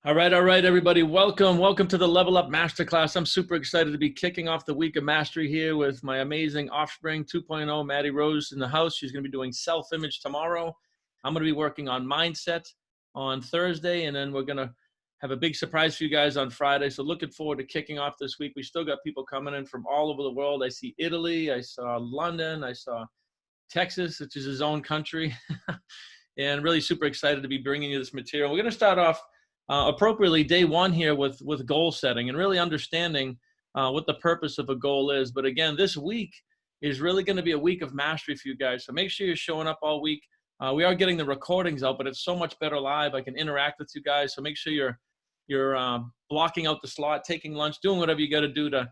All right, everybody. Welcome to the Level Up Masterclass. I'm super excited to be kicking off the week of mastery here with my amazing offspring 2.0, Maddie Rose, in the house. She's going to be doing self-image tomorrow. I'm going to be working on mindset on Thursday, and then we're going to have a big surprise for you guys on Friday. So looking forward to kicking off this week. We still got people coming in from all over the world. I see Italy, I saw London, I saw Texas, which is his own country, and really super excited to be bringing you this material. We're going to start off appropriately day one here with goal setting and really understanding what the purpose of a goal is. But again, this week is really going to be a week of mastery for you guys. So make sure you're showing up all week. We are getting the recordings out, but it's so much better live. I can interact with you guys. So make sure you're blocking out the slot, taking lunch, doing whatever you got to do to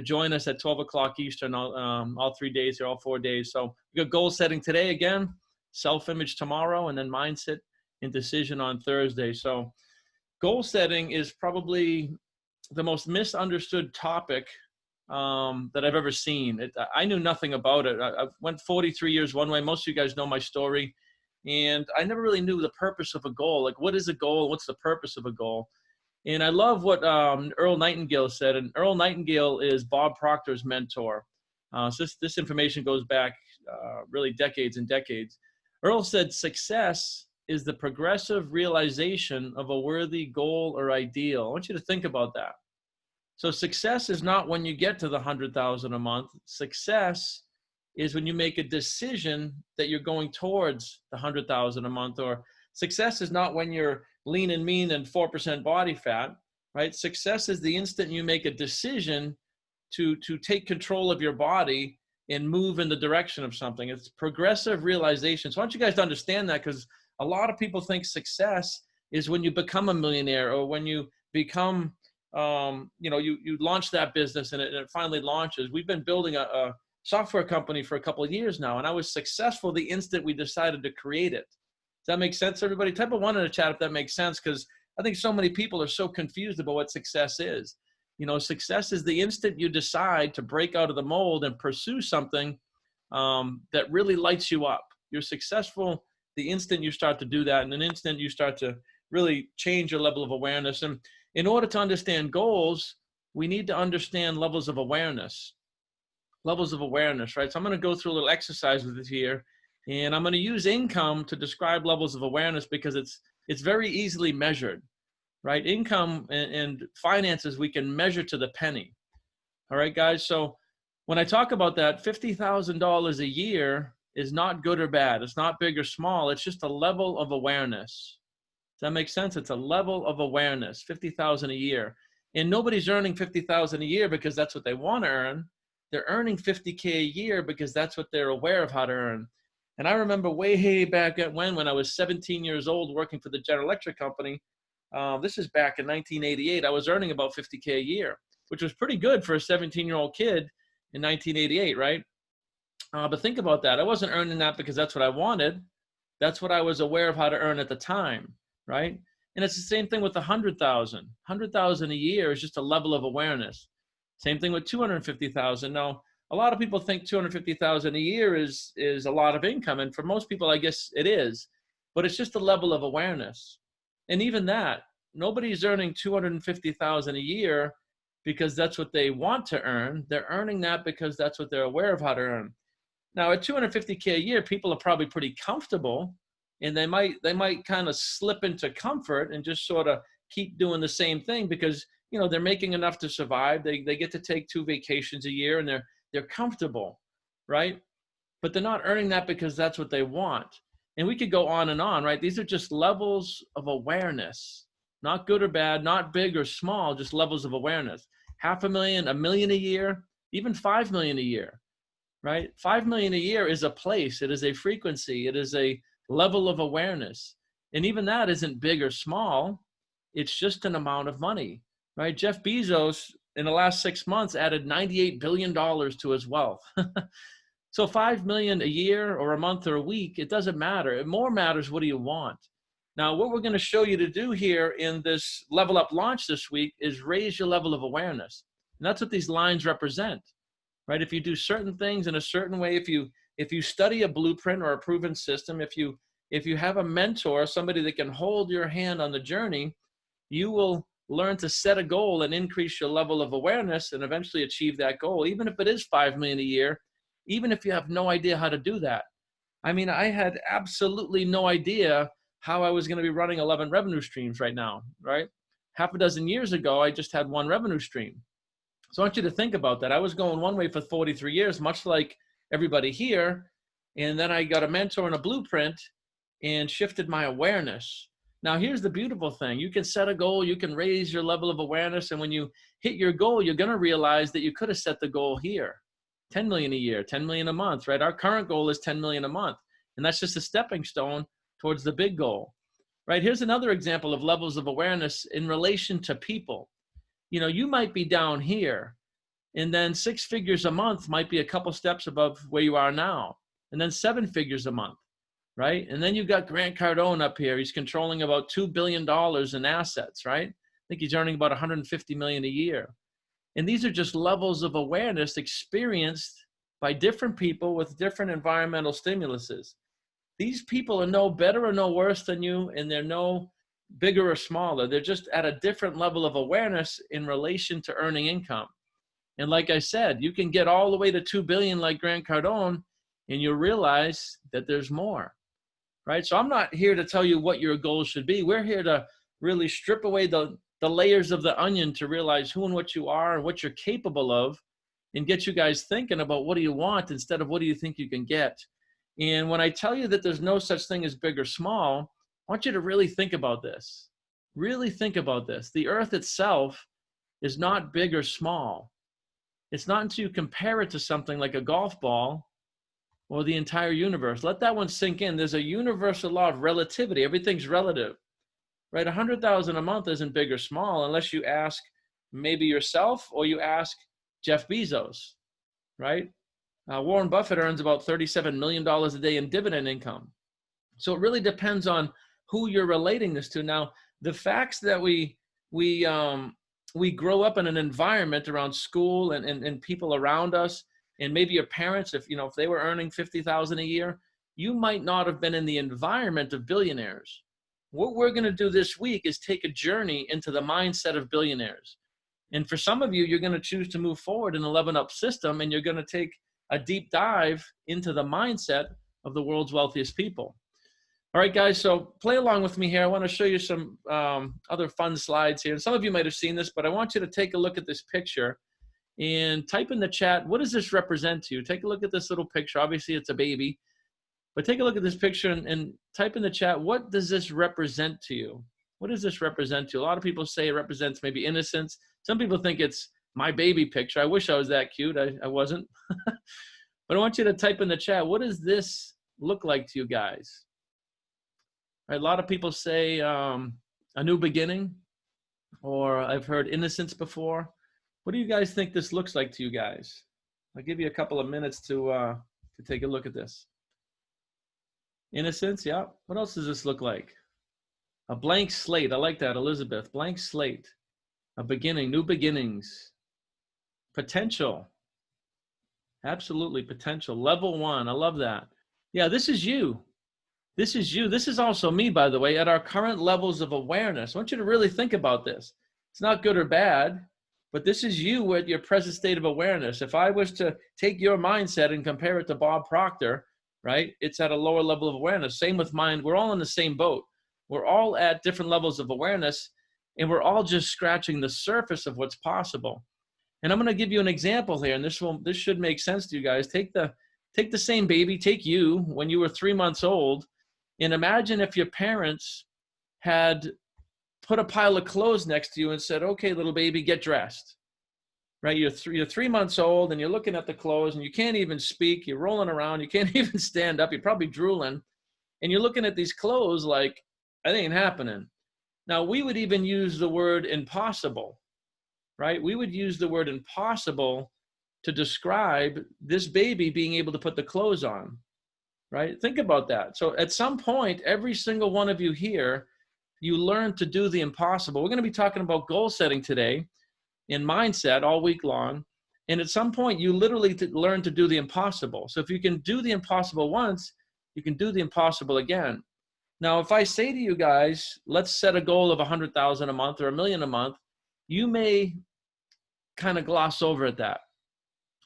join us at 12 o'clock Eastern all 3 days here, all 4 days. So we got goal setting today again, self-image tomorrow, and then mindset and decision on Thursday. So goal setting is probably the most misunderstood topic that I've ever seen. I knew nothing about it. I went 43 years one way. Most of you guys know my story. And I never really knew the purpose of a goal. Like, what is a goal? What's the purpose of a goal? And I love what Earl Nightingale said. And Earl Nightingale is Bob Proctor's mentor. So this information goes back really decades and decades. Earl said, success is the progressive realization of a worthy goal or ideal. I want you to think about that. So success is not when you get to the 100,000 a month. Success is when you make a decision that you're going towards the 100,000 a month. Or success is not when you're lean and mean and 4% body fat, right? Success is the instant you make a decision to take control of your body and move in the direction of something. It's progressive realization. So I want you guys to understand that, because a lot of people think success is when you become a millionaire, or when you become, you launch that business and it finally launches. We've been building a software company for a couple of years now, and I was successful the instant we decided to create it. Does that make sense, everybody? Type of one in the chat if that makes sense, because I think so many people are so confused about what success is. You know, success is the instant you decide to break out of the mold and pursue something that really lights you up. You're successful the instant you start to do that, and an instant you start to really change your level of awareness. And in order to understand goals, we need to understand levels of awareness. Levels of awareness, right? So I'm going to go through a little exercise with it here, and I'm going to use income to describe levels of awareness because it's very easily measured, right? Income and finances we can measure to the penny. All right, guys. So when I talk about that, $50,000 a year is not good or bad. It's not big or small. It's just a level of awareness. Does that make sense? It's a level of awareness, 50,000 a year. And nobody's earning 50,000 a year because that's what they want to earn. They're earning 50K a year because that's what they're aware of how to earn. And I remember way back at when I was 17 years old working for the General Electric company. This is back in 1988. I was earning about 50K a year, which was pretty good for a 17-year-old kid in 1988, right? But think about that. I wasn't earning that because that's what I wanted. That's what I was aware of how to earn at the time, right? And it's the same thing with 100,000. 100,000 a year is just a level of awareness. Same thing with 250,000. Now, a lot of people think 250,000 a year is a lot of income, and for most people, I guess it is. But it's just a level of awareness. And even that, nobody's earning 250,000 a year because that's what they want to earn. They're earning that because that's what they're aware of how to earn. Now, at 250K a year, people are probably pretty comfortable, and they might kind of slip into comfort and just sort of keep doing the same thing because, you know, they're making enough to survive. They get to take 2 vacations a year, and they're comfortable, right? But they're not earning that because that's what they want. And we could go on and on, right? These are just levels of awareness, not good or bad, not big or small, just levels of awareness. $500,000, $1 million a year, even $5 million a year. Right? 5 million a year is a place. It is a frequency. It is a level of awareness. And even that isn't big or small. It's just an amount of money, right? Jeff Bezos in the last 6 months added $98 billion to his wealth. So 5 million a year or a month or a week, it doesn't matter. It more matters, what do you want? Now, what we're going to show you to do here in this Level Up launch this week is raise your level of awareness. And that's what these lines represent. Right? If you do certain things in a certain way, if you study a blueprint or a proven system, if you have a mentor, somebody that can hold your hand on the journey, you will learn to set a goal and increase your level of awareness and eventually achieve that goal, even if it is 5 million a year, even if you have no idea how to do that. I mean, I had absolutely no idea how I was going to be running 11 revenue streams right now, right? Half a dozen years ago, I just had one revenue stream. So I want you to think about that. I was going one way for 43 years, much like everybody here. And then I got a mentor and a blueprint and shifted my awareness. Now, here's the beautiful thing. You can set a goal, you can raise your level of awareness. And when you hit your goal, you're going to realize that you could have set the goal here. 10 million a year, 10 million a month, right? Our current goal is 10 million a month. And that's just a stepping stone towards the big goal, right? Here's another example of levels of awareness in relation to people. You know, you might be down here, and then 6 figures a month might be a couple steps above where you are now, and then 7 figures a month, right? And then you've got Grant Cardone up here. He's controlling about $2 billion in assets, right? I think he's earning about 150 million a year. And these are just levels of awareness experienced by different people with different environmental stimuluses. These people are no better or no worse than you, and they're no bigger or smaller. They're just at a different level of awareness in relation to earning income. And like I said, you can get all the way to 2 billion like Grant Cardone, and you'll realize that there's more, right? So I'm not here to tell you what your goals should be. We're here to really strip away the layers of the onion to realize who and what you are and what you're capable of, and get you guys thinking about what do you want instead of what do you think you can get. And when I tell you that there's no such thing as big or small, I want you to really think about this. Really think about this. The earth itself is not big or small. It's not until you compare it to something like a golf ball or the entire universe. Let that one sink in. There's a universal law of relativity. Everything's relative, right? 100,000 a month isn't big or small unless you ask maybe yourself or you ask Jeff Bezos, right? Warren Buffett earns about $37 million a day in dividend income. So it really depends on who you're relating this to. Now, the facts that we grow up in an environment around school and people around us, and maybe your parents, if they were earning 50,000 a year, you might not have been in the environment of billionaires. What we're going to do this week is take a journey into the mindset of billionaires. And for some of you, you're going to choose to move forward in a 11-up system, and you're going to take a deep dive into the mindset of the world's wealthiest people. All right, guys, so play along with me here. I want to show you some other fun slides here. And some of you might have seen this, but I want you to take a look at this picture and type in the chat, what does this represent to you? Take a look at this little picture. Obviously, it's a baby. But take a look at this picture and type in the chat, what does this represent to you? What does this represent to you? A lot of people say it represents maybe innocence. Some people think it's my baby picture. I wish I was that cute. I wasn't. But I want you to type in the chat, what does this look like to you guys? Right, a lot of people say a new beginning, or I've heard innocence before. What do you guys think this looks like to you guys? I'll give you a couple of minutes to take a look at this. Innocence, yeah. What else does this look like? A blank slate. I like that, Elizabeth. Blank slate. A beginning, new beginnings. Potential. Absolutely, potential. Level 1. I love that. Yeah, this is you. This is you. This is also me, by the way, at our current levels of awareness. I want you to really think about this. It's not good or bad, but this is you at your present state of awareness. If I was to take your mindset and compare it to Bob Proctor, right, it's at a lower level of awareness. Same with mine. We're all in the same boat. We're all at different levels of awareness, and we're all just scratching the surface of what's possible. And I'm going to give you an example here, and this should make sense to you guys. Take the same baby, take you when you were 3 months old, and imagine if your parents had put a pile of clothes next to you and said, okay, little baby, get dressed. Right? You're 3 months old, and you're looking at the clothes, and you can't even speak. You're rolling around. You can't even stand up. You're probably drooling. And you're looking at these clothes like, that ain't happening. Now, we would even use the word impossible, right? We would use the word impossible to describe this baby being able to put the clothes on, right? Think about that. So at some point, every single one of you here, you learn to do the impossible. We're going to be talking about goal setting today in mindset all week long. And at some point, you literally learn to do the impossible. So if you can do the impossible once, you can do the impossible again. Now, if I say to you guys, let's set a goal of 100,000 a month or 1 million a month, you may kind of gloss over at that.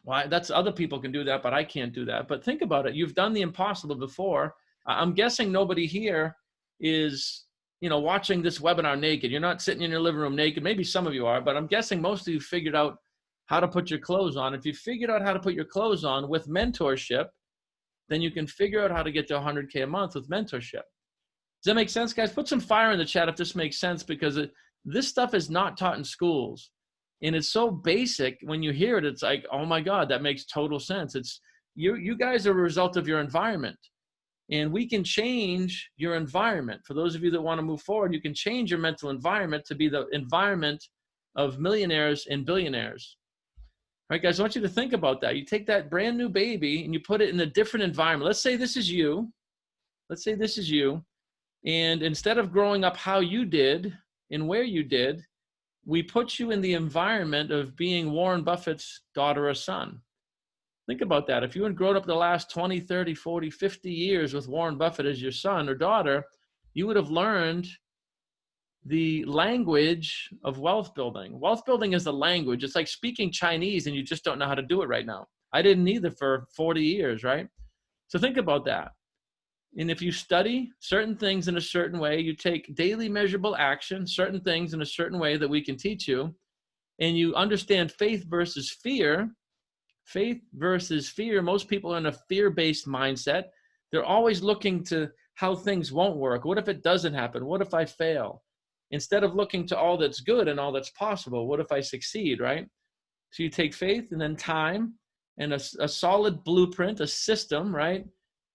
Why? That's other people can do that, but I can't do that. But think about it. You've done the impossible before. I'm guessing nobody here is, watching this webinar naked. You're not sitting in your living room naked. Maybe some of you are, but I'm guessing most of you figured out how to put your clothes on. If you figured out how to put your clothes on with mentorship, then you can figure out how to get to 100K a month with mentorship. Does that make sense, guys? Put some fire in the chat if this makes sense, because this stuff is not taught in schools. And it's so basic. When you hear it, it's like, oh my God, that makes total sense. It's you guys are a result of your environment. And we can change your environment. For those of you that want to move forward, you can change your mental environment to be the environment of millionaires and billionaires. All right, guys, I want you to think about that. You take that brand new baby and you put it in a different environment. Let's say this is you. Let's say this is you. And instead of growing up how you did and where you did, we put you in the environment of being Warren Buffett's daughter or son. Think about that. If you had grown up the last 20, 30, 40, 50 years with Warren Buffett as your son or daughter, you would have learned the language of wealth building. Wealth building is the language. It's like speaking Chinese and you just don't know how to do it right now. I didn't either for 40 years, right? So think about that. And if you study certain things in a certain way, you take daily measurable action, certain things in a certain way that we can teach you, and you understand faith versus fear. Faith versus fear. Most people are in a fear-based mindset. They're always looking to how things won't work. What if it doesn't happen? What if I fail? Instead of looking to all that's good and all that's possible, what if I succeed, right? So you take faith and then time and a solid blueprint, a system, right?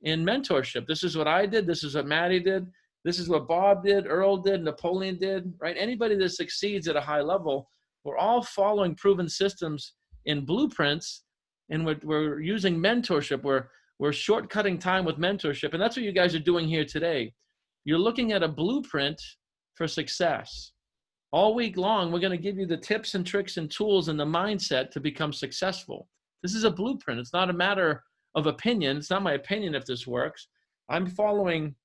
In mentorship. This is what I did. This is what Maddie did. This is what Bob did, Earl did, Napoleon did, right? Anybody that succeeds at a high level, we're all following proven systems in blueprints, and we're using mentorship. We're shortcutting time with mentorship, and that's what you guys are doing here today. You're looking at a blueprint for success. All week long, we're going to give you the tips and tricks and tools and the mindset to become successful. This is a blueprint. It's not a matter of opinion. It's not my opinion if this works. I'm following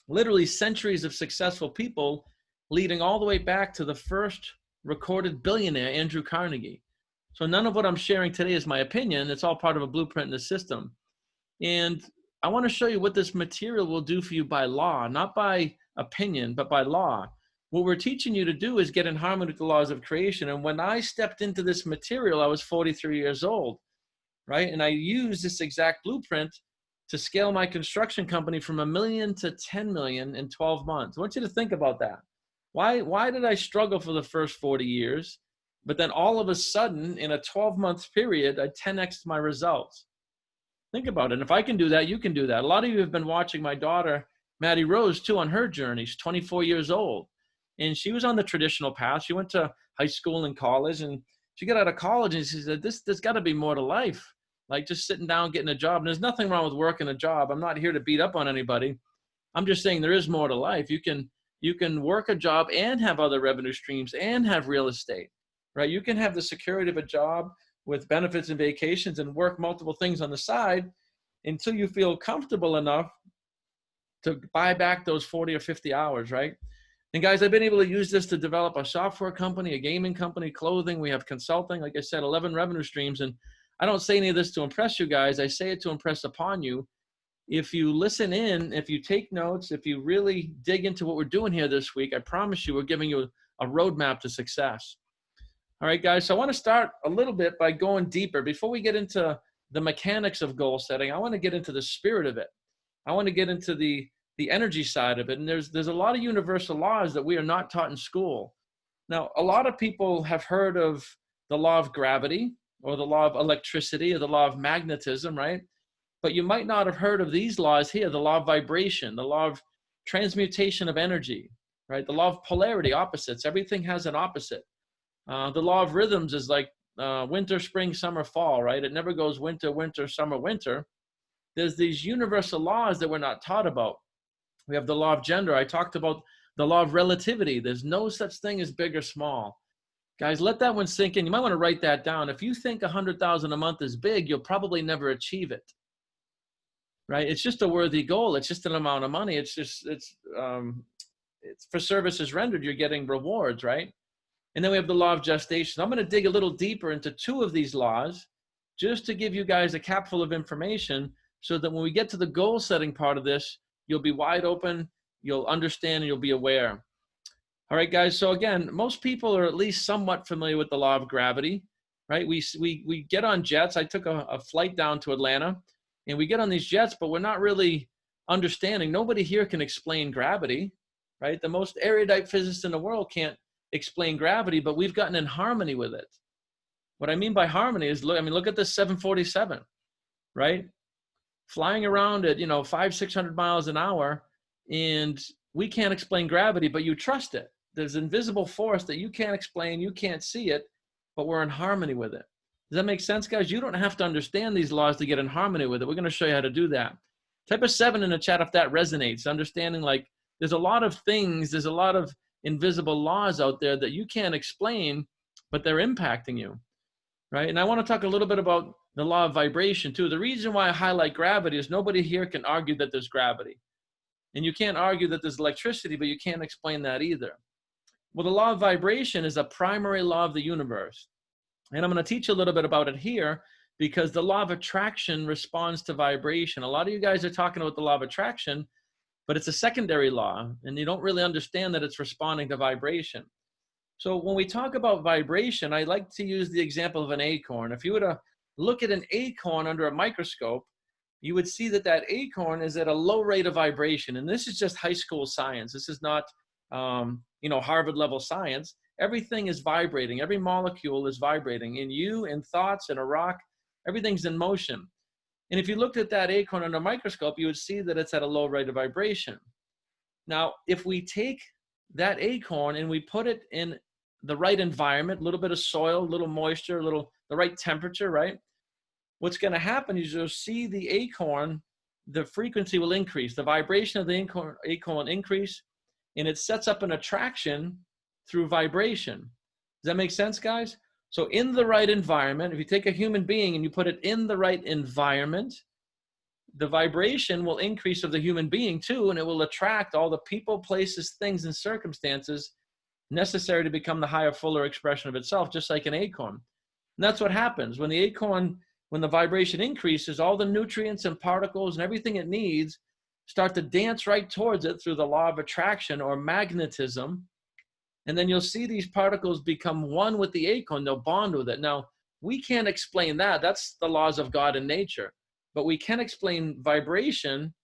literally centuries of successful people, leading all the way back to the first recorded billionaire, Andrew Carnegie. So none of what I'm sharing today is my opinion. It's all part of a blueprint in the system. And I want to show you what this material will do for you by law, not by opinion, but by law. What we're teaching you to do is get in harmony with the laws of creation. And when I stepped into this material, I was 43 years old, right? And I used this exact blueprint to scale my construction company from 1 million to 10 million in 12 months. I want you to think about that. Why did I struggle for the first 40 years? But then all of a sudden, in a 12-month period, I 10x'd my results. Think about it. And if I can do that, you can do that. A lot of you have been watching my daughter, Maddie Rose, too, on her journey. She's 24 years old. And she was on the traditional path. She went to high school and college. And she got out of college and she said, there's got to be more to life. Like just sitting down, getting a job. And there's nothing wrong with working a job. I'm not here to beat up on anybody. I'm just saying there is more to life. You can work a job and have other revenue streams and have real estate, right? You can have the security of a job with benefits and vacations and work multiple things on the side until you feel comfortable enough to buy back those 40 or 50 hours, right? And guys, I've been able to use this to develop a software company, a gaming company, clothing. We have consulting, like I said, 11 revenue streams. And I don't say any of this to impress you guys. I say it to impress upon you. If you listen in, if you take notes, if you really dig into what we're doing here this week, I promise you we're giving you a roadmap to success. All right, guys, so I want to start a little bit by going deeper. Before we get into the mechanics of goal setting, I want to get into the spirit of it. I want to get into the energy side of it. And there's a lot of universal laws that we are not taught in school. Now, a lot of people have heard of the law of gravity or the law of electricity or the law of magnetism, right? But you might not have heard of these laws here, the law of vibration, the law of transmutation of energy, right? The law of polarity, opposites. Everything has an opposite. The law of rhythms is like winter, spring, summer, fall, right? It never goes winter, winter, summer, winter. There's these universal laws that we're not taught about. We have the law of gender. I talked about the law of relativity. There's no such thing as big or small. Guys, let that one sink in. You might want to write that down. If you think 100,000 a month is big, you'll probably never achieve it. right? It's just a worthy goal. It's just an amount of money. It's for services rendered, you're getting rewards, right? And then we have the law of gestation. I'm going to dig a little deeper into two of these laws just to give you guys a capful of information so that when we get to the goal setting part of this, you'll be wide open, you'll understand, and you'll be aware. All right, guys. So again, most people are at least somewhat familiar with the law of gravity, right? We get on jets. I took a flight down to Atlanta, and we get on these jets, but we're not really understanding. Nobody here can explain gravity, right? The most erudite physicists in the world can't explain gravity, but we've gotten in harmony with it. What I mean by harmony is, look at this 747, right? Flying around at, 500-600 miles an hour, and we can't explain gravity, but you trust it. There's invisible force that you can't explain, you can't see it, but we're in harmony with it. Does that make sense, guys? You don't have to understand these laws to get in harmony with it. We're going to show you how to do that. Type a 7 in the chat if that resonates, understanding like there's a lot of things, there's a lot of invisible laws out there that you can't explain, but they're impacting you, right? And I want to talk a little bit about the law of vibration too. The reason why I highlight gravity is nobody here can argue that there's gravity. And you can't argue that there's electricity, but you can't explain that either. Well, the law of vibration is a primary law of the universe. And I'm going to teach you a little bit about it here because the law of attraction responds to vibration. A lot of you guys are talking about the law of attraction, but it's a secondary law, and you don't really understand that it's responding to vibration. So when we talk about vibration, I like to use the example of an acorn. If you were to look at an acorn under a microscope, you would see that that acorn is at a low rate of vibration. And this is just high school science. This is not, Harvard level science. Everything is vibrating. Every molecule is vibrating in you, in thoughts, in a rock. Everything's in motion. And if you looked at that acorn under a microscope, you would see that it's at a low rate of vibration. Now, if we take that acorn and we put it in the right environment, a little bit of soil, a little moisture, the right temperature, right? What's going to happen is you'll see the acorn, the frequency will increase. The vibration of the acorn increase, and it sets up an attraction through vibration. Does that make sense, guys? So in the right environment, if you take a human being and you put it in the right environment, the vibration will increase of the human being too, and it will attract all the people, places, things, and circumstances necessary to become the higher, fuller expression of itself, just like an acorn. And that's what happens. When the acorn, when the vibration increases, all the nutrients and particles and everything it needs start to dance right towards it through the law of attraction or magnetism. And then you'll see these particles become one with the acorn. They'll bond with it. Now, we can't explain that. That's the laws of God and nature. But we can explain vibration,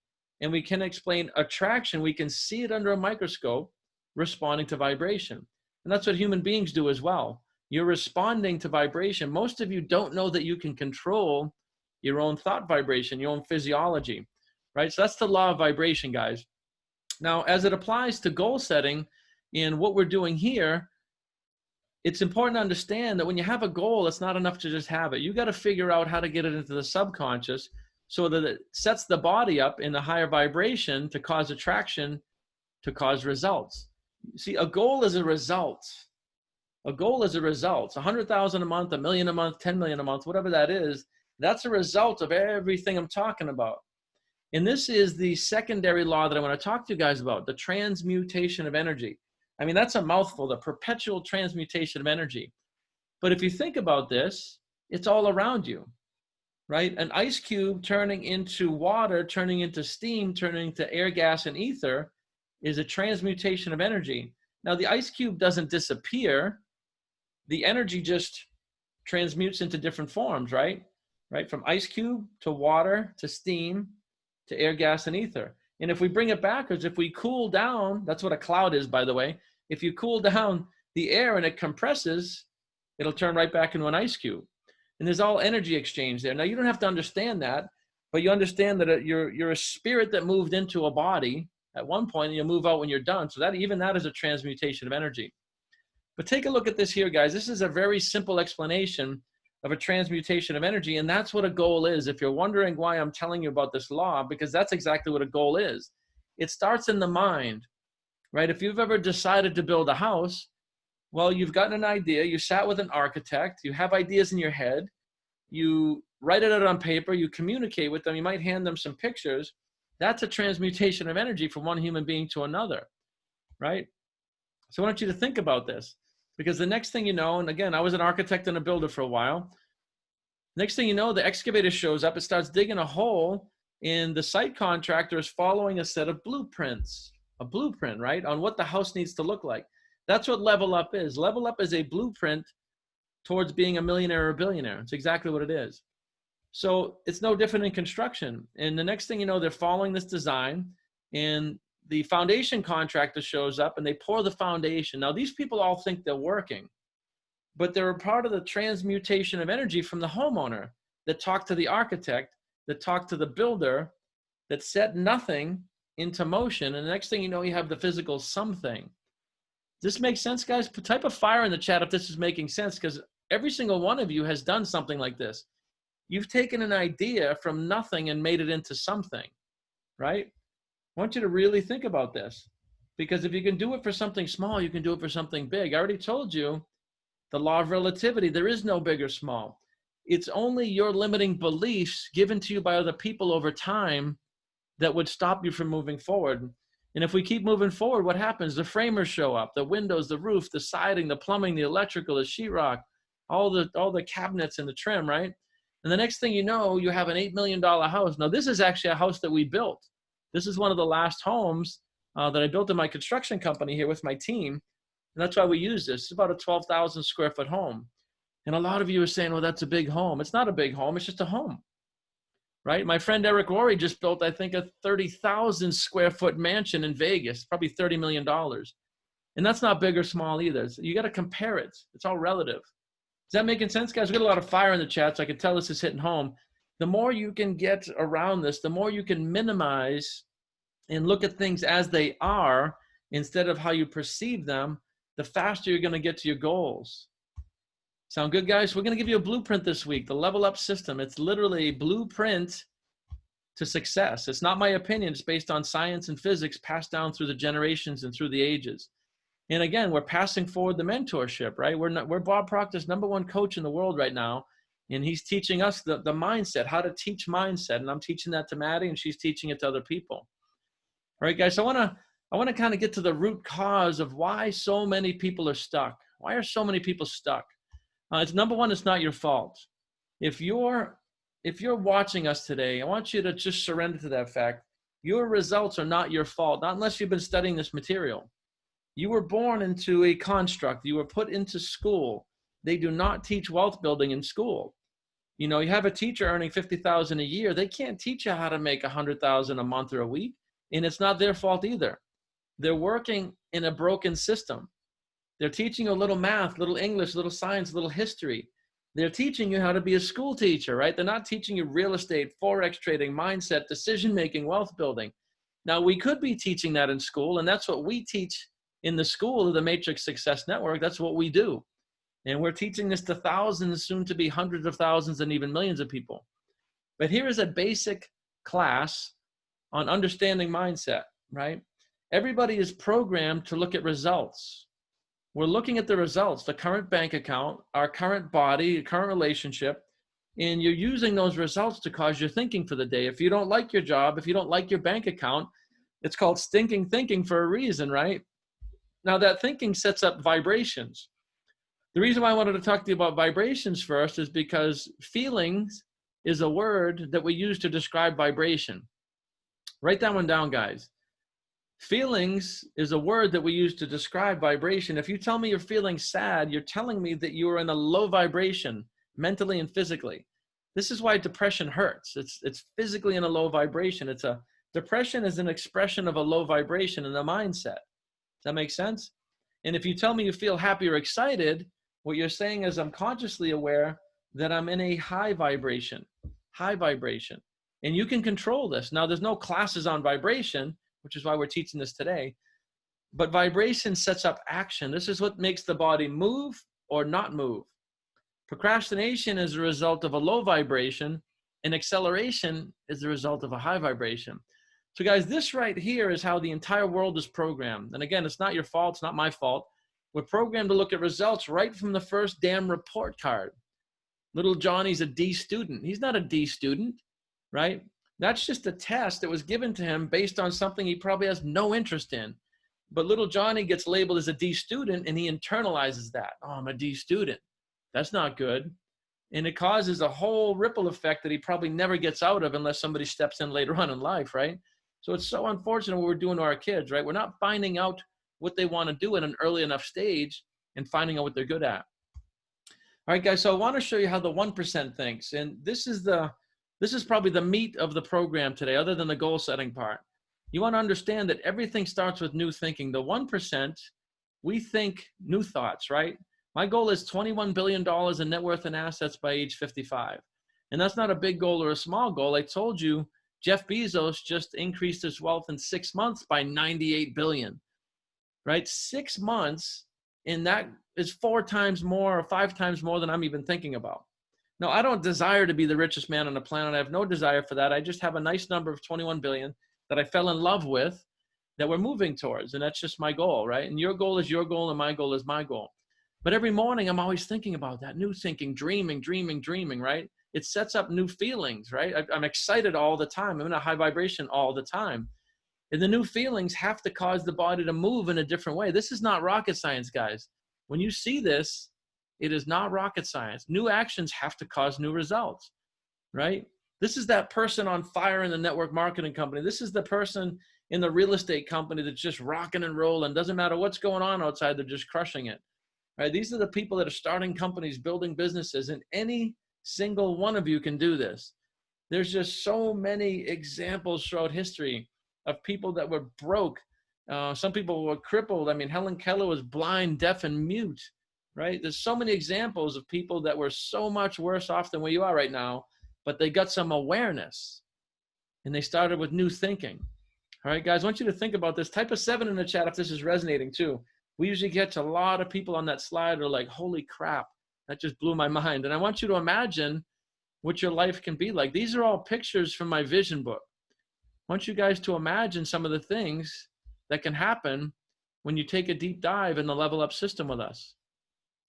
and we can explain attraction. We can see it under a microscope responding to vibration. And that's what human beings do as well. You're responding to vibration. Most of you don't know that you can control your own thought vibration, your own physiology, right? So that's the law of vibration, guys. Now, as it applies to goal setting, in what we're doing here, it's important to understand that when you have a goal, it's not enough to just have it. You got to figure out how to get it into the subconscious so that it sets the body up in the higher vibration to cause attraction, to cause results. See, a goal is a result. A goal is a result. 100,000 a month, 1 million a month, 10 million a month, whatever that is, that's a result of everything I'm talking about. And this is the secondary law that I want to talk to you guys about, the transmutation of energy. I mean, that's a mouthful, the perpetual transmutation of energy. But if you think about this, it's all around you, right? An ice cube turning into water, turning into steam, turning into air, gas, and ether is a transmutation of energy. Now, the ice cube doesn't disappear. The energy just transmutes into different forms, right? Right? From ice cube to water to steam to air, gas, and ether. And if we bring it backwards, if we cool down, that's what a cloud is, by the way. If you cool down the air and it compresses, it'll turn right back into an ice cube. And there's all energy exchange there. Now, you don't have to understand that, but you understand that you're a spirit that moved into a body at one point, and you'll move out when you're done. So that even that is a transmutation of energy. But take a look at this here, guys. This is a very simple explanation of a transmutation of energy, and that's what a goal is. If you're wondering why I'm telling you about this law, because that's exactly what a goal is. It starts in the mind, right? If you've ever decided to build a house, well, you've gotten an idea, you sat with an architect, you have ideas in your head, you write it out on paper, you communicate with them, you might hand them some pictures. That's a transmutation of energy from one human being to another, right? So I want you to think about this, because the next thing you know, and again, I was an architect and a builder for a while. Next thing you know, the excavator shows up, it starts digging a hole, and the site contractor is following a set of blueprints, a blueprint, right, on what the house needs to look like. That's what Level Up is. Level Up is a blueprint towards being a millionaire or a billionaire. It's exactly what it is. So it's no different in construction. And the next thing you know, they're following this design, and the foundation contractor shows up and they pour the foundation. Now, these people all think they're working, but they're a part of the transmutation of energy from the homeowner that talked to the architect, that talked to the builder, that set nothing into motion. And the next thing you know, you have the physical something. Does this make sense, guys? Type a fire in the chat if this is making sense, because every single one of you has done something like this. You've taken an idea from nothing and made it into something, right? I want you to really think about this, because if you can do it for something small, you can do it for something big. I already told you the law of relativity. There is no big or small. It's only your limiting beliefs given to you by other people over time that would stop you from moving forward. And if we keep moving forward, what happens? The framers show up, the windows, the roof, the siding, the plumbing, the electrical, the sheetrock, all the cabinets and the trim, right? And the next thing you know, you have an $8 million house. Now, this is actually a house that we built. This is one of the last homes that I built in my construction company here with my team. And that's why we use this. It's about a 12,000 square foot home. And a lot of you are saying, well, that's a big home. It's not a big home. It's just a home, right? My friend Eric Rory just built, I think, a 30,000 square foot mansion in Vegas, probably $30 million. And that's not big or small either. So you got to compare it. It's all relative. Is that making sense, guys? We got a lot of fire in the chat, so I can tell this is hitting home. The more you can get around this, the more you can minimize and look at things as they are instead of how you perceive them, the faster you're going to get to your goals. Sound good, guys? We're going to give you a blueprint this week, the Level Up system. It's literally a blueprint to success. It's not my opinion. It's based on science and physics passed down through the generations and through the ages. And again, we're passing forward the mentorship, right? We're Bob Proctor's #1 coach in the world right now. And he's teaching us the mindset, how to teach mindset. And I'm teaching that to Maddie, and she's teaching it to other people. All right, guys, so I want to kind of get to the root cause of why so many people are stuck. Why are so many people stuck? It's #1, it's not your fault. If you're watching us today, I want you to just surrender to that fact. Your results are not your fault, not unless you've been studying this material. You were born into a construct. You were put into school. They do not teach wealth building in school. You know, you have a teacher earning $50,000 a year. They can't teach you how to make $100,000 a month or a week, and it's not their fault either. They're working in a broken system. They're teaching you a little math, little English, little science, little history. They're teaching you how to be a school teacher, right? They're not teaching you real estate, forex trading, mindset, decision-making, wealth building. Now, we could be teaching that in school, and that's what we teach in the school of the Matrix Success Network. That's what we do. And we're teaching this to thousands, soon to be hundreds of thousands, and even millions of people. But here is a basic class on understanding mindset, right? Everybody is programmed to look at results. We're looking at the results, the current bank account, our current body, current relationship, and you're using those results to cause your thinking for the day. If you don't like your job, if you don't like your bank account, it's called stinking thinking for a reason, right? Now, that thinking sets up vibrations. The reason why I wanted to talk to you about vibrations first is because feelings is a word that we use to describe vibration. Write that one down, guys. Feelings is a word that we use to describe vibration. If you tell me you're feeling sad, you're telling me that you are in a low vibration, mentally and physically. This is why depression hurts. It's physically in a low vibration. Depression is an expression of a low vibration in the mindset. Does that make sense? And if you tell me you feel happy or excited, what you're saying is I'm consciously aware that I'm in a high vibration. And you can control this. Now, there's no classes on vibration, which is why we're teaching this today. But vibration sets up action. This is what makes the body move or not move. Procrastination is a result of a low vibration, and acceleration is the result of a high vibration. So guys, this right here is how the entire world is programmed. And again, it's not your fault. It's not my fault. We're programmed to look at results right from the first damn report card. Little Johnny's a D student. He's not a D student, right? That's just a test that was given to him based on something he probably has no interest in. But little Johnny gets labeled as a D student and he internalizes that. Oh, I'm a D student. That's not good. And it causes a whole ripple effect that he probably never gets out of unless somebody steps in later on in life, right? So it's so unfortunate what we're doing to our kids, right? We're not finding out what they want to do at an early enough stage and finding out what they're good at. All right, guys, so I want to show you how the 1% thinks. And this is probably the meat of the program today, other than the goal setting part. You want to understand that everything starts with new thinking. The 1%, we think new thoughts, right? My goal is $21 billion in net worth and assets by age 55. And that's not a big goal or a small goal. I told you, Jeff Bezos just increased his wealth in 6 months by 98 billion, right? 6 months, and that is 4 times more or 5 times more than I'm even thinking about. Now, I don't desire to be the richest man on the planet. I have no desire for that. I just have a nice number of 21 billion that I fell in love with that we're moving towards. And that's just my goal, right? And your goal is your goal and my goal is my goal. But every morning I'm always thinking about that, new thinking, dreaming, right? It sets up new feelings, right? I'm excited all the time. I'm in a high vibration all the time. And the new feelings have to cause the body to move in a different way. This is not rocket science, guys. When you see this, it is not rocket science. New actions have to cause new results, right? This is that person on fire in the network marketing company. This is the person in the real estate company that's just rocking and rolling. Doesn't matter what's going on outside, they're just crushing it, right? These are the people that are starting companies, building businesses, and any single one of you can do this. There's just so many examples throughout history of people that were broke. Some people were crippled. I mean, Helen Keller was blind, deaf, and mute, right? There's so many examples of people that were so much worse off than where you are right now, but they got some awareness and they started with new thinking. All right, guys, I want you to think about this. Type a 7 in the chat if this is resonating too. We usually get to a lot of people on that slide who are like, holy crap, that just blew my mind. And I want you to imagine what your life can be like. These are all pictures from my vision book. I want you guys to imagine some of the things that can happen when you take a deep dive in the level up system with us,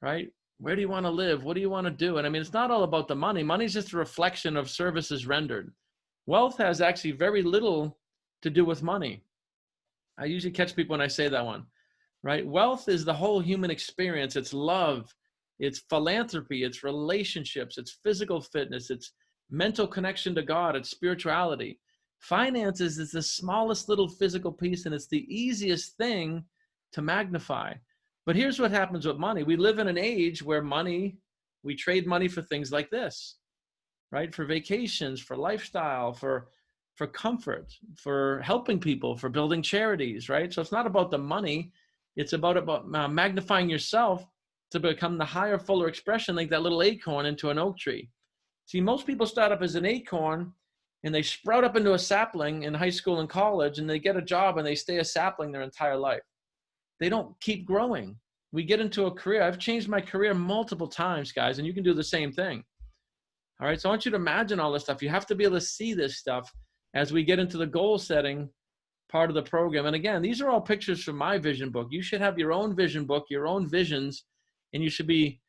right? Where do you want to live? What do you want to do? And I mean, it's not all about the money. Money is just a reflection of services rendered. Wealth has actually very little to do with money. I usually catch people when I say that one, right? Wealth is the whole human experience. It's love, it's philanthropy, it's relationships, it's physical fitness, it's mental connection to God, it's spirituality. Finances is the smallest little physical piece, and it's the easiest thing to magnify. But here's what happens with money. We live in an age where we trade money for things like this, right? For vacations, for lifestyle, for comfort, for helping people, for building charities, right? So it's not about the money. It's about magnifying yourself to become the higher, fuller expression, like that little acorn into an oak tree. See, most people start up as an acorn and they sprout up into a sapling in high school and college, and they get a job and they stay a sapling their entire life. They don't keep growing. We get into a career. I've changed my career multiple times, guys, and you can do the same thing. All right, so I want you to imagine all this stuff. You have to be able to see this stuff as we get into the goal setting part of the program. And again, these are all pictures from my vision book. You should have your own vision book, your own visions, and you should be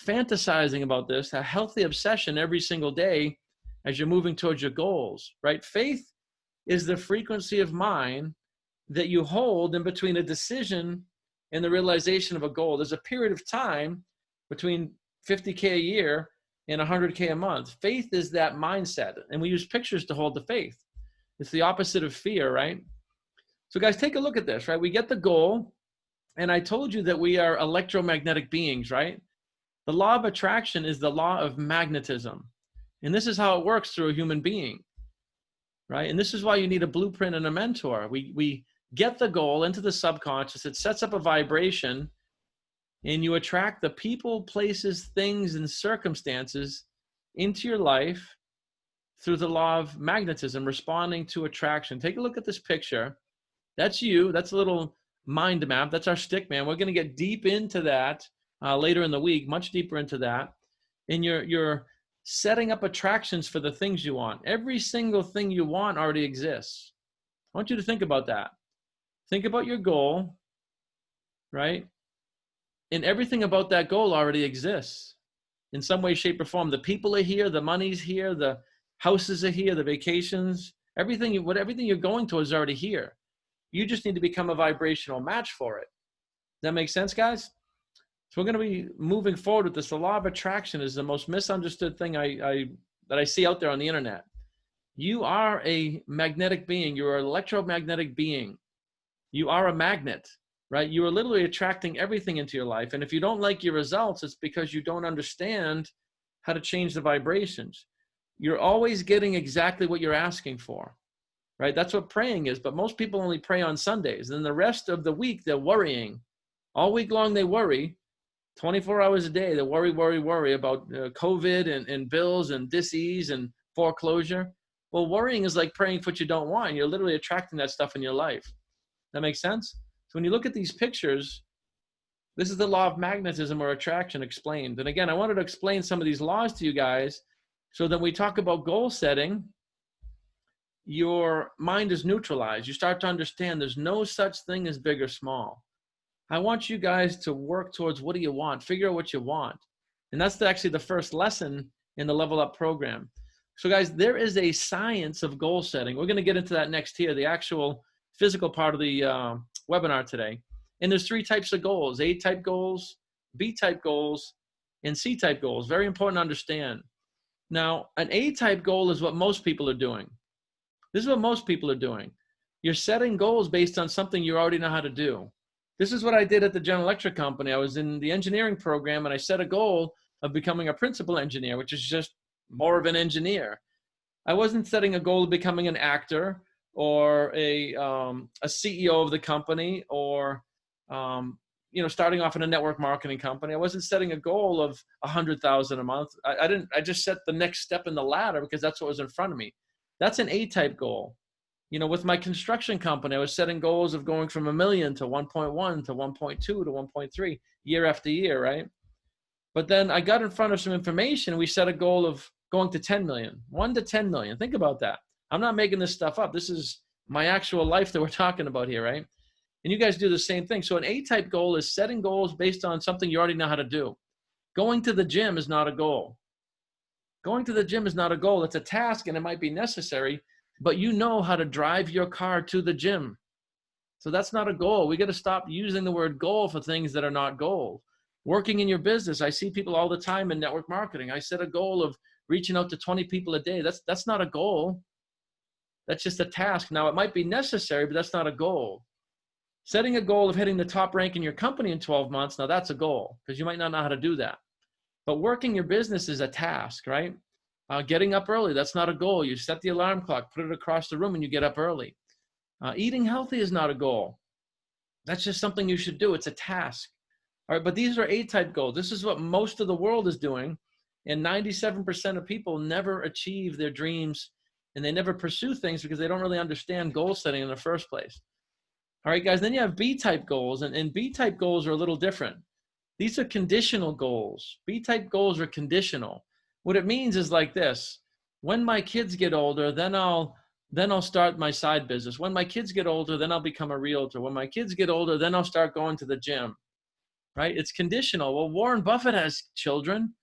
fantasizing about this, a healthy obsession every single day as you're moving towards your goals, right? Faith is the frequency of mind that you hold in between a decision and the realization of a goal. There's a period of time between 50K a year and 100K a month. Faith is that mindset. And we use pictures to hold the faith. It's the opposite of fear, right? So guys, take a look at this, right? We get the goal. And I told you that we are electromagnetic beings, right? The law of attraction is the law of magnetism. And this is how it works through a human being, right? And this is why you need a blueprint and a mentor. We get the goal into the subconscious. It sets up a vibration, and you attract the people, places, things, and circumstances into your life through the law of magnetism, responding to attraction. Take a look at this picture. That's you. That's a little mind map. That's our stick man. We're going to get deep into that later in the week, much deeper into that. And you're setting up attractions for the things you want. Every single thing you want already exists. I want you to think about that. Think about your goal, right? And everything about that goal already exists. in some way, shape, or form. The people are here, the money's here, the houses are here, the vacations, everything you're going towards is already here. You just need to become a vibrational match for it. Does that make sense, guys? So we're going to be moving forward with this. The law of attraction is the most misunderstood thing that I see out there on the internet. You are a magnetic being. You're an electromagnetic being. You are a magnet, right? You are literally attracting everything into your life. And if you don't like your results, it's because you don't understand how to change the vibrations. You're always getting exactly what you're asking for, right? That's what praying is. But most people only pray on Sundays. And the rest of the week, they're worrying. All week long, they worry. 24 hours a day, they worry about COVID and bills and dis-ease and foreclosure. Well, worrying is like praying for what you don't want. You're literally attracting that stuff in your life. That makes sense? So when you look at these pictures, this is the law of magnetism or attraction explained. And again, I wanted to explain some of these laws to you guys so that when we talk about goal setting, your mind is neutralized. You start to understand there's no such thing as big or small. I want you guys to work towards what do you want, figure out what you want. And that's actually the first lesson in the Level Up program. So guys, there is a science of goal setting. We're going to get into that next here, the actual physical part of the webinar today. And there's 3 types of goals: A-type goals, B-type goals, and C-type goals. Very important to understand. Now, an A-type goal is what most people are doing. This is what most people are doing. You're setting goals based on something you already know how to do. This is what I did at the General Electric company. I was in the engineering program and I set a goal of becoming a principal engineer, which is just more of an engineer. I wasn't setting a goal of becoming an actor or a CEO of the company or, starting off in a network marketing company. I wasn't setting a goal of $100,000 a month. I just set the next step in the ladder because that's what was in front of me. That's an A-type goal. With my construction company, I was setting goals of going from $1 million to 1.1 to 1.2 to 1.3 year after year, right? But then I got in front of some information. We set a goal of going to 10 million, 1 to 10 million. Think about that. I'm not making this stuff up. This is my actual life that we're talking about here, right? And you guys do the same thing. So an A-type goal is setting goals based on something you already know how to do. Going to the gym is not a goal. Going to the gym is not a goal. It's a task and it might be necessary, but you know how to drive your car to the gym. So that's not a goal. We got to stop using the word goal for things that are not goals. Working in your business, I see people all the time in network marketing. I set a goal of reaching out to 20 people a day. That's not a goal. That's just a task. Now, it might be necessary, but that's not a goal. Setting a goal of hitting the top rank in your company in 12 months, now that's a goal because you might not know how to do that. But working your business is a task, right? Getting up early, that's not a goal. You set the alarm clock, put it across the room, and you get up early. Eating healthy is not a goal. That's just something you should do. It's a task. All right, but these are A-type goals. This is what most of the world is doing, and 97% of people never achieve their dreams, and they never pursue things because they don't really understand goal setting in the first place. All right, guys, then you have B-type goals, and B-type goals are a little different. These are conditional goals. B-type goals are conditional. What it means is like this: when my kids get older, then I'll start my side business. When my kids get older, then I'll become a realtor. When my kids get older, then I'll start going to the gym, right? It's conditional. Well, Warren Buffett has children,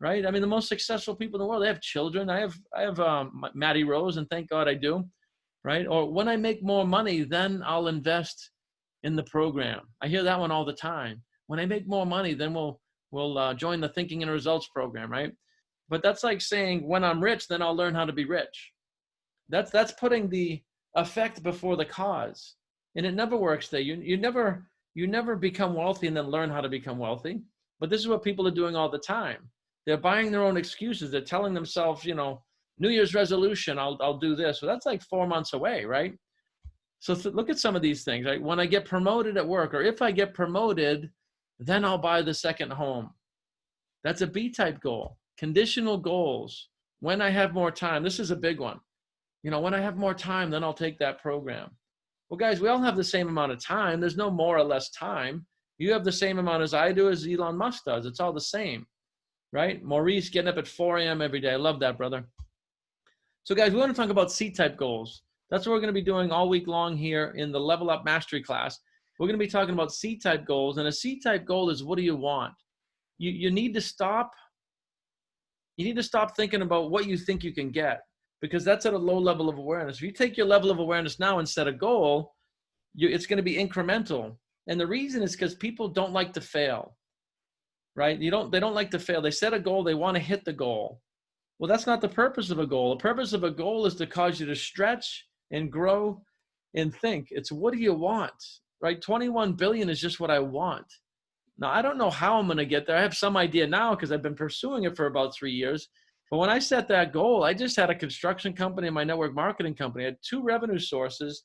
right? I mean, the most successful people in the world, they have children. I have Maddie Rose, and thank God I do, right? Or when I make more money, then I'll invest in the program. I hear that one all the time. When I make more money, then we'll join the Thinking and Results program, right? But that's like saying, when I'm rich, then I'll learn how to be rich. That's putting the effect before the cause. And it never works there. You never become wealthy and then learn how to become wealthy. But this is what people are doing all the time. They're buying their own excuses. They're telling themselves, New Year's resolution, I'll do this. Well, that's like 4 months away, right? So look at some of these things, right? When I get promoted at work, or if I get promoted, then I'll buy the second home. That's a B-type goal. Conditional goals. When I have more time, this is a big one. When I have more time, then I'll take that program. Well, guys, we all have the same amount of time. There's no more or less time. You have the same amount as I do, as Elon Musk does. It's all the same, right? Maurice getting up at 4 a.m. every day. I love that, brother. So, guys, we want to talk about C-type goals. That's what we're going to be doing all week long here in the Level Up Mastery class. We're going to be talking about C-type goals. And a C-type goal is, what do you want? You need to stop You need to stop thinking about what you think you can get, because that's at a low level of awareness. If you take your level of awareness now and set a goal, it's going to be incremental. And the reason is because people don't like to fail, right? They don't like to fail. They set a goal, they want to hit the goal. Well, that's not the purpose of a goal. The purpose of a goal is to cause you to stretch and grow and think. It's what do you want, right? 21 billion is just what I want. Now, I don't know how I'm going to get there. I have some idea now because I've been pursuing it for about 3 years. But when I set that goal, I just had a construction company and my network marketing company. I had 2 revenue sources,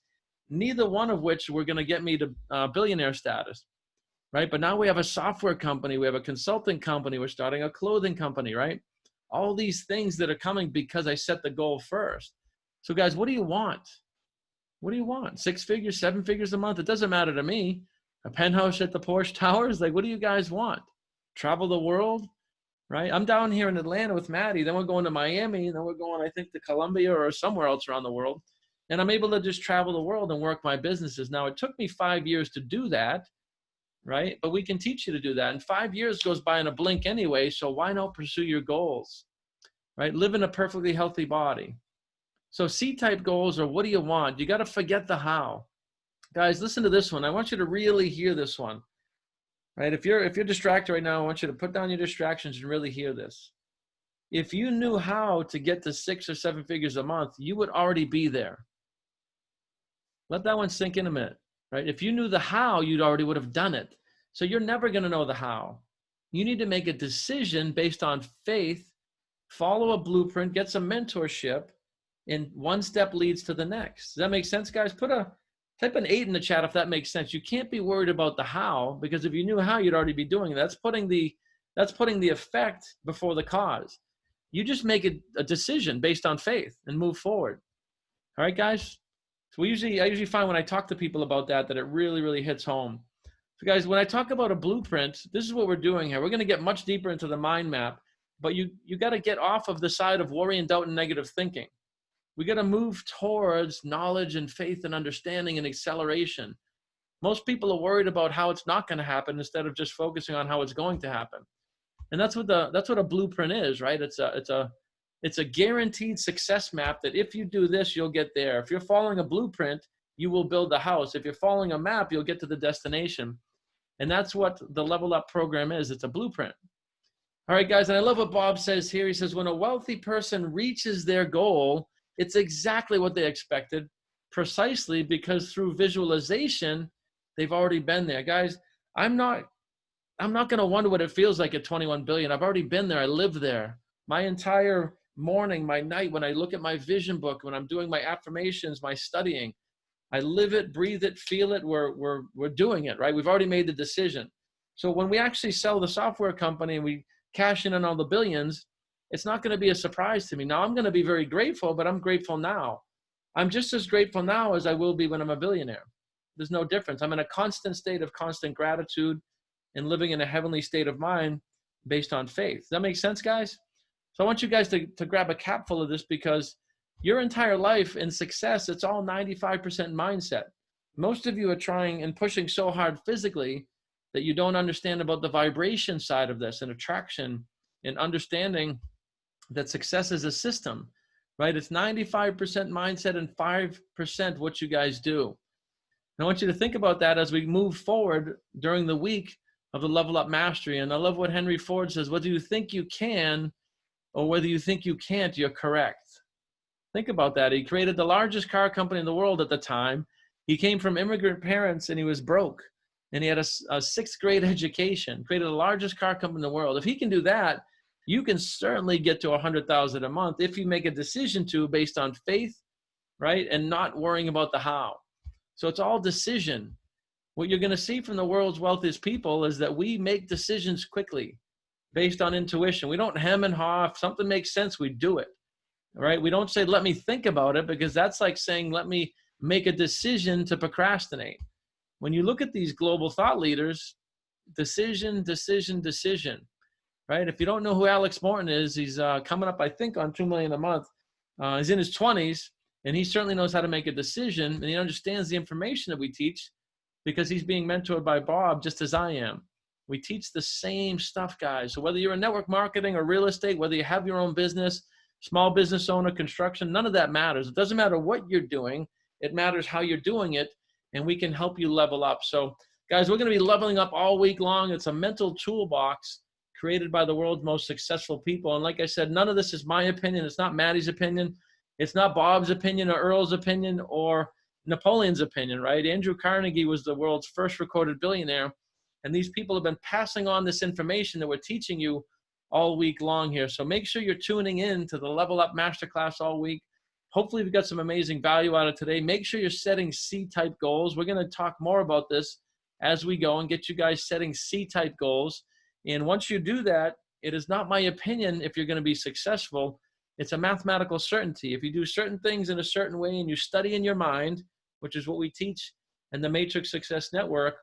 neither one of which were going to get me to billionaire status, right? But now we have a software company. We have a consulting company. We're starting a clothing company, right? All these things that are coming because I set the goal first. So guys, what do you want? What do you want? 6 figures, 7 figures a month? It doesn't matter to me. A penthouse at the Porsche Towers? Like, what do you guys want? Travel the world, right? I'm down here in Atlanta with Maddie. Then we're going to Miami. And then we're going, I think, to Colombia or somewhere else around the world. And I'm able to just travel the world and work my businesses. Now, it took me 5 years to do that, right? But we can teach you to do that. And 5 years goes by in a blink anyway. So why not pursue your goals, right? Live in a perfectly healthy body. So C-type goals are, what do you want? You got to forget the how. Guys, listen to this one. I want you to really hear this one, right? If you're distracted right now, I want you to put down your distractions and really hear this. If you knew how to get to 6 or 7 figures a month, you would already be there. Let that one sink in a minute, right? If you knew the how, you'd already would have done it. So you're never going to know the how. You need to make a decision based on faith, follow a blueprint, get some mentorship, and one step leads to the next. Does that make sense, guys? Type an 8 in the chat if that makes sense. You can't be worried about the how, because if you knew how, you'd already be doing it. That's putting the effect before the cause. You just make a decision based on faith and move forward. All right, guys? So I usually find when I talk to people about that it really, really hits home. So guys, when I talk about a blueprint, this is what we're doing here. We're going to get much deeper into the mind map, but you got to get off of the side of worry and doubt and negative thinking. We got to move towards knowledge and faith and understanding and acceleration. Most people are worried about how it's not going to happen instead of just focusing on how it's going to happen. And that's what a blueprint is, right? It's a guaranteed success map that if you do this, you'll get there. If you're following a blueprint, you will build the house. If you're following a map, you'll get to the destination. And that's what the Level Up program is. It's a blueprint. All right, guys, and I love what Bob says here. He says, when a wealthy person reaches their goal, it's exactly what they expected, precisely because through visualization, they've already been there. Guys, I'm not going to wonder what it feels like at 21 billion. I've already been there. I live there. My entire morning, my night, when I look at my vision book, when I'm doing my affirmations, my studying, I live it, breathe it, feel it. We're doing it, right? We've already made the decision. So when we actually sell the software company and we cash in on all the billions, it's not going to be a surprise to me. Now, I'm going to be very grateful, but I'm grateful now. I'm just as grateful now as I will be when I'm a billionaire. There's no difference. I'm in a constant state of constant gratitude and living in a heavenly state of mind based on faith. Does that make sense, guys? So I want you guys to grab a capful of this, because your entire life and success, it's all 95% mindset. Most of you are trying and pushing so hard physically that you don't understand about the vibration side of this and attraction and understanding that success is a system, right? It's 95% mindset and 5% what you guys do. And I want you to think about that as we move forward during the week of the Level Up Mastery. And I love what Henry Ford says, whether you think you can or whether you think you can't, you're correct. Think about that. He created the largest car company in the world at the time. He came from immigrant parents and he was broke. And he had a 6th grade education, created the largest car company in the world. If he can do that, you can certainly get to 100,000 a month if you make a decision to based on faith, right? And not worrying about the how. So it's all decision. What you're going to see from the world's wealthiest people is that we make decisions quickly based on intuition. We don't hem and haw. If something makes sense, we do it, right? We don't say, let me think about it, because that's like saying, let me make a decision to procrastinate. When you look at these global thought leaders, decision, decision, decision. Right? If you don't know who Alex Morton is, he's coming up, I think, on 2 million a month. He's in his 20s, and he certainly knows how to make a decision, and he understands the information that we teach because he's being mentored by Bob just as I am. We teach the same stuff, guys. So whether you're in network marketing or real estate, whether you have your own business, small business owner, construction, none of that matters. It doesn't matter what you're doing. It matters how you're doing it, and we can help you level up. So guys, we're going to be leveling up all week long. It's a mental toolbox created by the world's most successful people. And like I said, none of this is my opinion. It's not Maddie's opinion. It's not Bob's opinion or Earl's opinion or Napoleon's opinion, right? Andrew Carnegie was the world's first recorded billionaire. And these people have been passing on this information that we're teaching you all week long here. So make sure you're tuning in to the Level Up Masterclass all week. Hopefully we've got some amazing value out of today. Make sure you're setting C-type goals. We're going to talk more about this as we go and get you guys setting C-type goals. And once you do that, it is not my opinion if you're going to be successful. It's a mathematical certainty. If you do certain things in a certain way and you study in your mind, which is what we teach in the Matrix Success Network,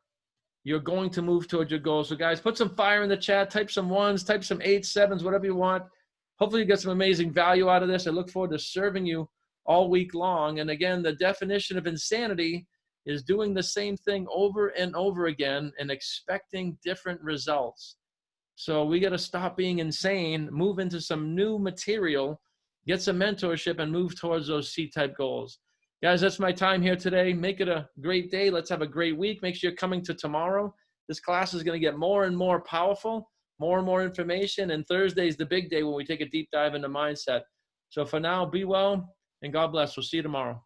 you're going to move towards your goals. So guys, put some fire in the chat, type some 1s, type some 8s, 7s, whatever you want. Hopefully you get some amazing value out of this. I look forward to serving you all week long. And again, the definition of insanity is doing the same thing over and over again and expecting different results. So we got to stop being insane, move into some new material, get some mentorship, and move towards those C-type goals. Guys, that's my time here today. Make it a great day. Let's have a great week. Make sure you're coming to tomorrow. This class is going to get more and more powerful, more and more information. And Thursday is the big day when we take a deep dive into mindset. So for now, be well and God bless. We'll see you tomorrow.